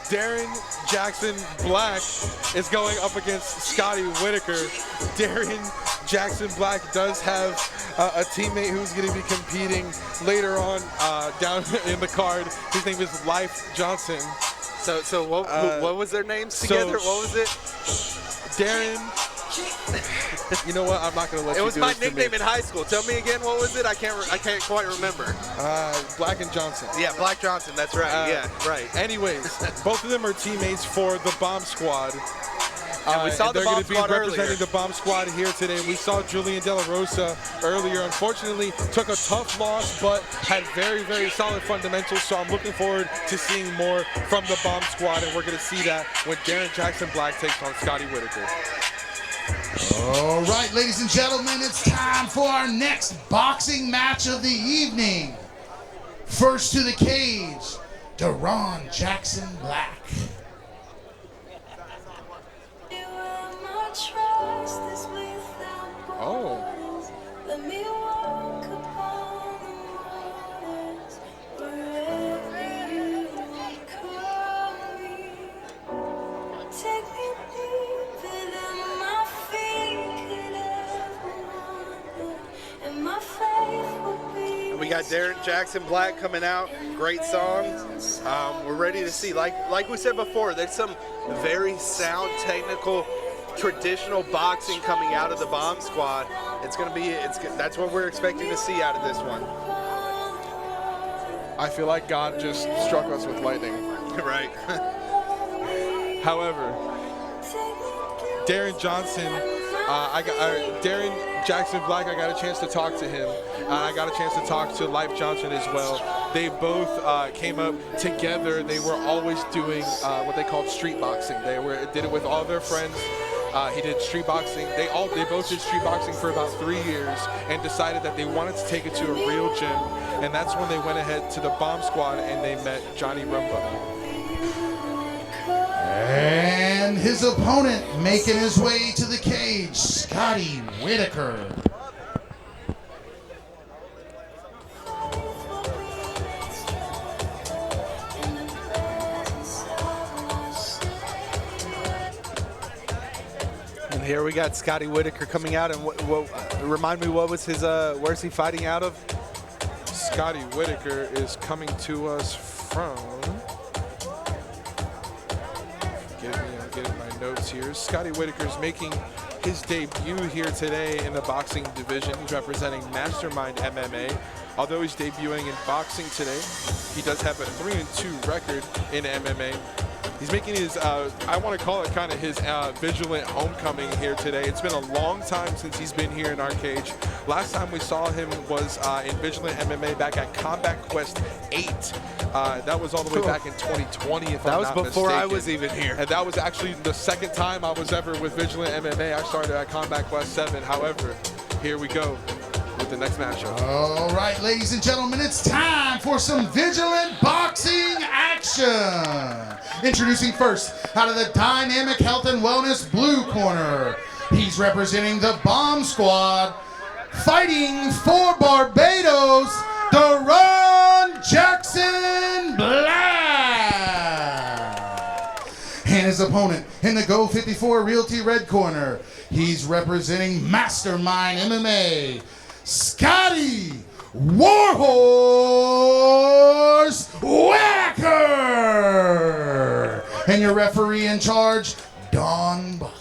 Darren Jackson Black is going up against Scotty Whitaker. Darren Jackson Black does have a teammate who's going to be competing later on down in the card. His name is Life Johnson. So what was their names together? What was it? Darren. You know what? I'm not going to let you do this. It was my nickname in high school. Tell me again, what was it? I can't quite remember. Black and Johnson. Yeah, Black Johnson. That's right. Yeah, right. Anyways, both of them are teammates for the Bomb Squad. And we saw the Bomb Squad earlier. They're going to be representing earlier. the Bomb Squad here today. We saw Julian De La Rosa earlier. Unfortunately, took a tough loss, but had very, very solid fundamentals. So I'm looking forward to seeing more from the Bomb Squad, and we're going to see that when Darren Jackson Black takes on Scotty Whitaker. All right, ladies and gentlemen, it's time for our next boxing match of the evening. First to the cage, Darren Jackson Black. Oh. We got Darren Jackson Black coming out. Great song. We're ready to see. Like we said before, there's some very sound, technical, traditional boxing coming out of the Bomb Squad. That's what we're expecting to see out of this one. I feel like God just struck us with lightning. Right. However, Darren Jackson Black, I got a chance to talk to him. I got a chance to talk to Life Johnson as well. They both came up together. They were always doing what they called street boxing. They did it with all their friends. He did street boxing. They both did street boxing for about 3 years and decided that they wanted to take it to a real gym. And that's when they went ahead to the Bomb Squad and they met Johnny Rumba. And his opponent making his way to the cage, Scotty Whitaker. And here we got Scotty Whitaker coming out. And remind me, what was his? Where's he fighting out of? Scotty Whitaker is coming to us from. I'm getting my notes here. Scotty Whitaker is making his debut here today in the boxing division. He's representing Mastermind MMA. Although he's debuting in boxing today, he does have a 3-2 record in MMA. He's making his, I want to call it kind of his vigilant homecoming here today. It's been a long time since he's been here in our cage. Last time we saw him was in Vigilant MMA back at Combat Quest 8. That was all the way back in 2020, if I'm not mistaken. That was before I was even here. And that was actually the second time I was ever with Vigilant MMA. I started at Combat Quest 7. However, here we go with the next matchup. All right, ladies and gentlemen, it's time for some Vigilant boxing action. Introducing first, out of the Dynamic Health and Wellness blue corner, he's representing the Bomb Squad, fighting for Barbados, Darren Jackson Black. And his opponent in the Go 54 Realty red corner, he's representing Mastermind MMA, Scotty Warhorse Whitaker. And your referee in charge, Don Buck.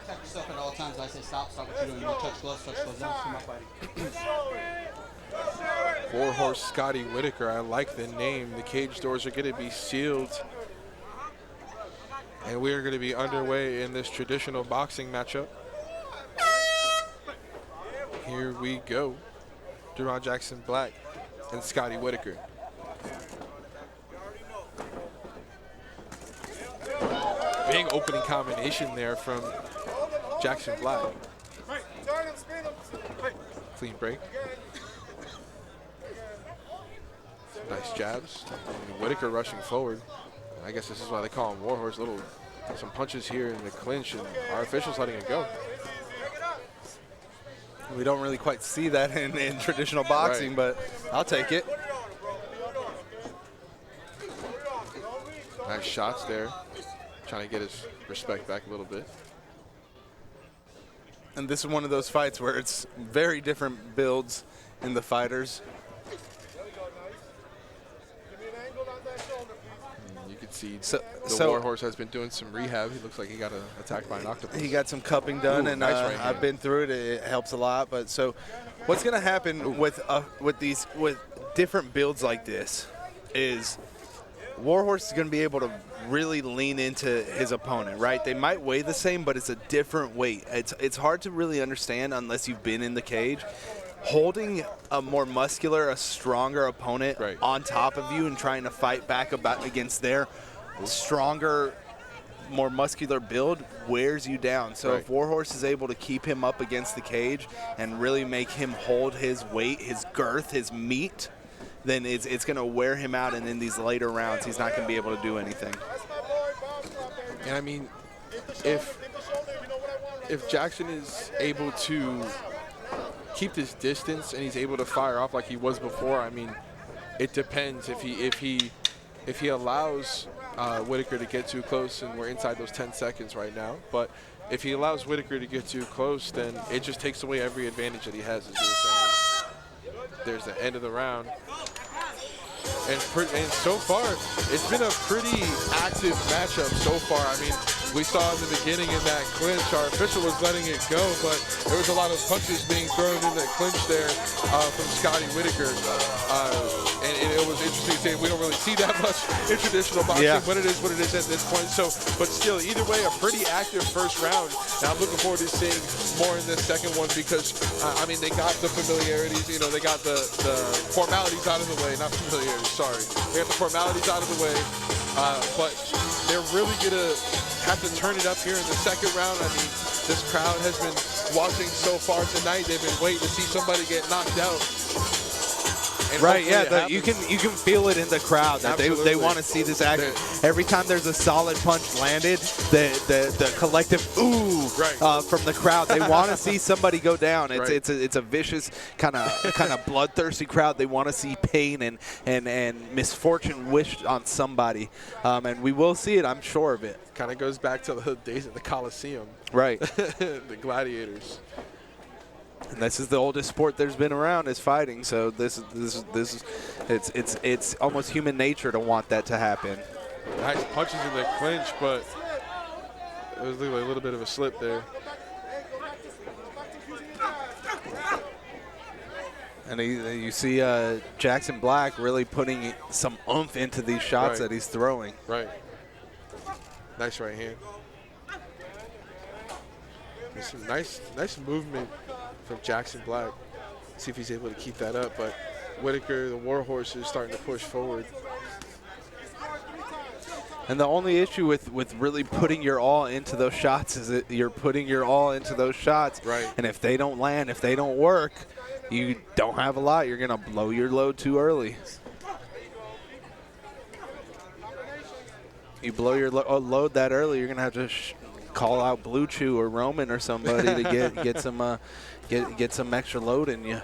Protect yourself at all times. I say stop what you're doing. You touch gloves, don't come up fighting. Warhorse Scotty Whitaker, I like the name. The cage doors are going to be sealed. And we are going to be underway in this traditional boxing matchup. Here we go. Darren Jackson Black and Scotty Whitaker. Big opening combination there from Jackson Black. Clean break. Nice jabs. And Whitaker rushing forward. I guess this is why they call him Warhorse. Some punches here in the clinch, and our officials letting it go. We don't really quite see that in traditional boxing, right. But I'll take it. Nice shots there. Trying to get his respect back a little bit. And this is one of those fights where it's very different builds in the fighters. You can see the Warhorse has been doing some rehab. He looks like he got attacked by an octopus. He got some cupping done, and nice right I've been through it. It helps a lot. But so, what's going to happen with different builds like this is Warhorse is going to be able to really lean into his opponent, right? They might weigh the same, but it's a different weight. It's hard to really understand unless you've been in the cage. Holding a more muscular, a stronger opponent on top of you and trying to fight back against their stronger, more muscular build wears you down. So if Warhorse is able to keep him up against the cage and really make him hold his weight, his girth, his meat, then it's going to wear him out, and in these later rounds, he's not going to be able to do anything. And I mean, if Jackson is able to keep this distance and he's able to fire off like he was before, I mean, it depends if he allows Whitaker to get too close, and we're inside those 10 seconds right now. But if he allows Whitaker to get too close, then it just takes away every advantage that he has, as you were saying. There's the end of the round. And so far, it's been a pretty active matchup so far. I mean, we saw in the beginning in that clinch, our official was letting it go, but there was a lot of punches being thrown in that clinch there from Scotty Whitaker. And it was interesting to say we don't really see that much in traditional boxing, but it is what it is at this point. So, but still, either way, a pretty active first round. And I'm looking forward to seeing more in this second one because, I mean, they got the familiarities, you know, they got the formalities out of the way, not familiarities, sorry. They got the formalities out of the way, but they're really going to have to turn it up here in the second round. I mean, this crowd has been watching so far tonight. They've been waiting to see somebody get knocked out. And you can feel it in the crowd that they want to see this action. Every time there's a solid punch landed, the collective ooh from the crowd. They want to see somebody go down. It's a vicious kind of bloodthirsty crowd. They want to see pain and misfortune wished on somebody, and we will see it. I'm sure of it. Kind of goes back to the days at the Coliseum. Right. The gladiators. And this is the oldest sport there's been around is fighting. So it's almost human nature to want that to happen. Nice punches in the clinch, but it was like a little bit of a slip there. And you see Jackson Black really putting some oomph into these shots that he's throwing. Right. Nice right hand. There's some nice movement from Jackson Black. See if he's able to keep that up, but Whitaker, the Warhorse, is starting to push forward. And the only issue with really putting your all into those shots is that you're putting your all into those shots. Right. And if they don't land, if they don't work, you don't have a lot. You're going to blow your load too early. You blow your load that early, you're going to have to call out Blue Chew or Roman or somebody to get some extra load in you.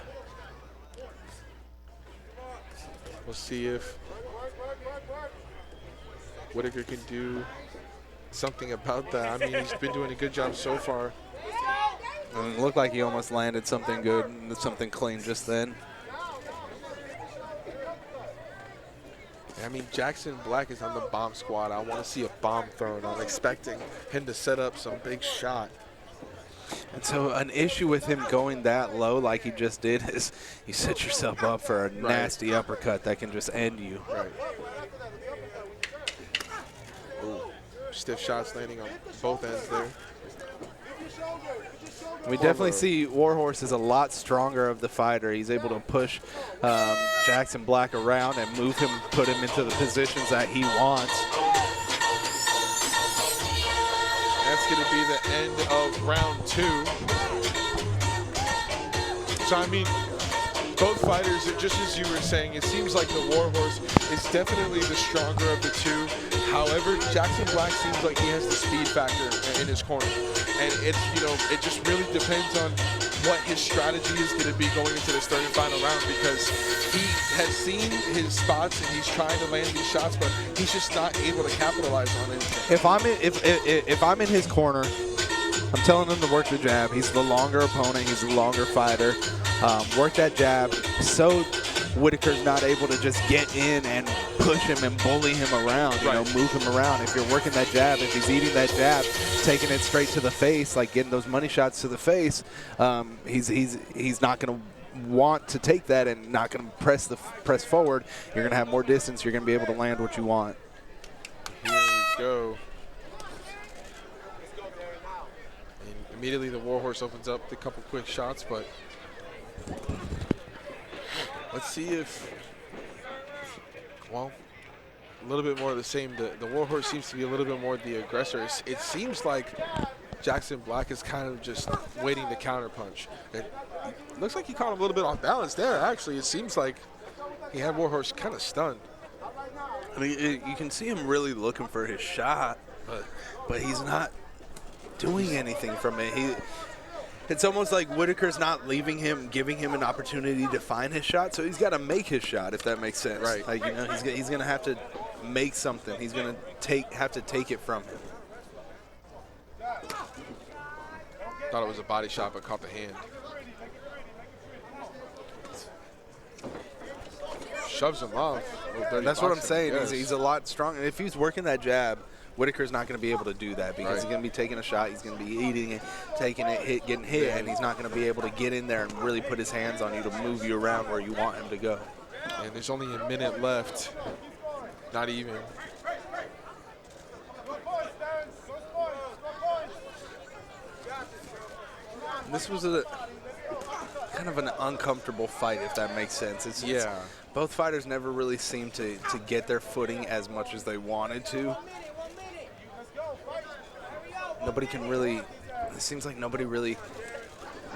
We'll see if Whitaker can do something about that. I mean, he's been doing a good job so far. It looked like he almost landed something good, something clean just then. I mean, Jackson Black is on the bomb squad. I want to see a bomb thrown. I'm expecting him to set up some big shot. And so an issue with him going that low like he just did is you set yourself up for a nasty uppercut that can just end you. Right. Ooh. Stiff shots landing on both ends there. We definitely see Warhorse is a lot stronger of the fighter. He's able to push Jackson Black around and move him, put him into the positions that he wants. That's going to be the end of round 2. So, I mean, both fighters, just as you were saying, it seems like the Warhorse is definitely the stronger of the two. However, Jackson Black seems like he has the speed factor in his corner. And it's, it just really depends on what his strategy is going to be going into this third and final round, because he has seen his spots and he's trying to land these shots, but he's just not able to capitalize on it. If I'm in his corner, I'm telling him to work the jab. He's the longer opponent. He's the longer fighter. Work that jab so Whitaker's not able to just get in and push him and bully him around, move him around. If you're working that jab, if he's eating that jab, taking it straight to the face, like getting those money shots to the face, he's not going to want to take that and not going to press forward. You're going to have more distance. You're going to be able to land what you want. Here we go. And immediately the Warhorse opens up a couple quick shots, but let's see if, well, a little bit more of the same. The Warhorse seems to be a little bit more the aggressor. It seems like Jackson Black is kind of just waiting to counterpunch. It looks like he caught him a little bit off balance there, actually. It seems like he had Warhorse kind of stunned. I mean, you can see him really looking for his shot, but he's not doing anything from it. It's almost like Whitaker's not giving him an opportunity to find his shot, so he's got to make his shot, if that makes sense. Right. Like, he's going to have to make something. He's going to have to take it from him. Thought it was a body shot, but caught the hand. Shoves him off. That's what I'm saying. He's a lot stronger. If he's working that jab, Whitaker's not going to be able to do that, because he's going to be taking a shot, he's going to be eating it, taking it, getting hit, and he's not going to be able to get in there and really put his hands on you to move you around where you want him to go. And there's only a minute left. Not even. This was kind of an uncomfortable fight, if that makes sense. Both fighters never really seemed to get their footing as much as they wanted to. It seems like nobody really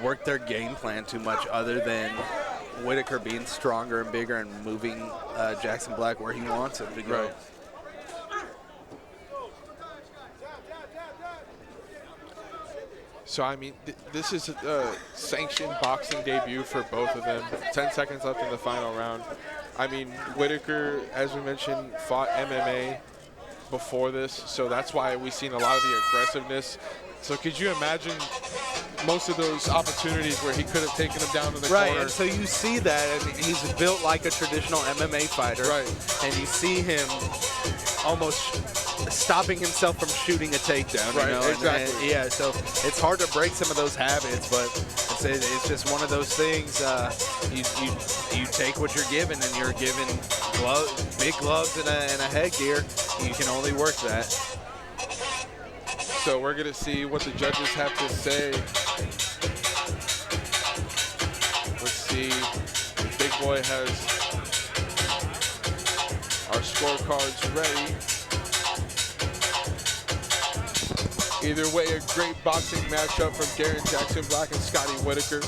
worked their game plan too much, other than Whitaker being stronger and bigger and moving Jackson Black where he wants him to go. Right. So, I mean, this is a sanctioned boxing debut for both of them. 10 seconds left in the final round. I mean, Whitaker, as we mentioned, fought MMA before this, so that's why we've seen a lot of the aggressiveness. So could you imagine most of those opportunities where he could have taken him down to the corner? Right, and so you see that, and he's built like a traditional MMA fighter. Right. And you see him almost stopping himself from shooting a takedown. Right, exactly. And, so it's hard to break some of those habits, but it's just one of those things. You take what you're given, and you're given big gloves and a headgear. You can only work that. So we're going to see what the judges have to say. Let's see. The big boy has our scorecards ready. Either way, a great boxing matchup from Darren Jackson Black and Scotty Whitaker.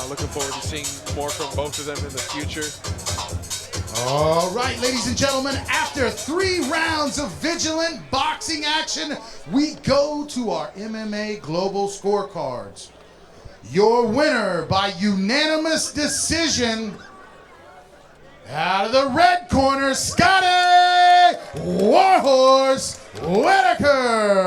Looking forward to seeing more from both of them in the future. All right, ladies and gentlemen, after 3 rounds of vigilant boxing action, we go to our MMA Global Scorecards. Your winner by unanimous decision, out of the red corner, Scotty Warhorse Whitaker.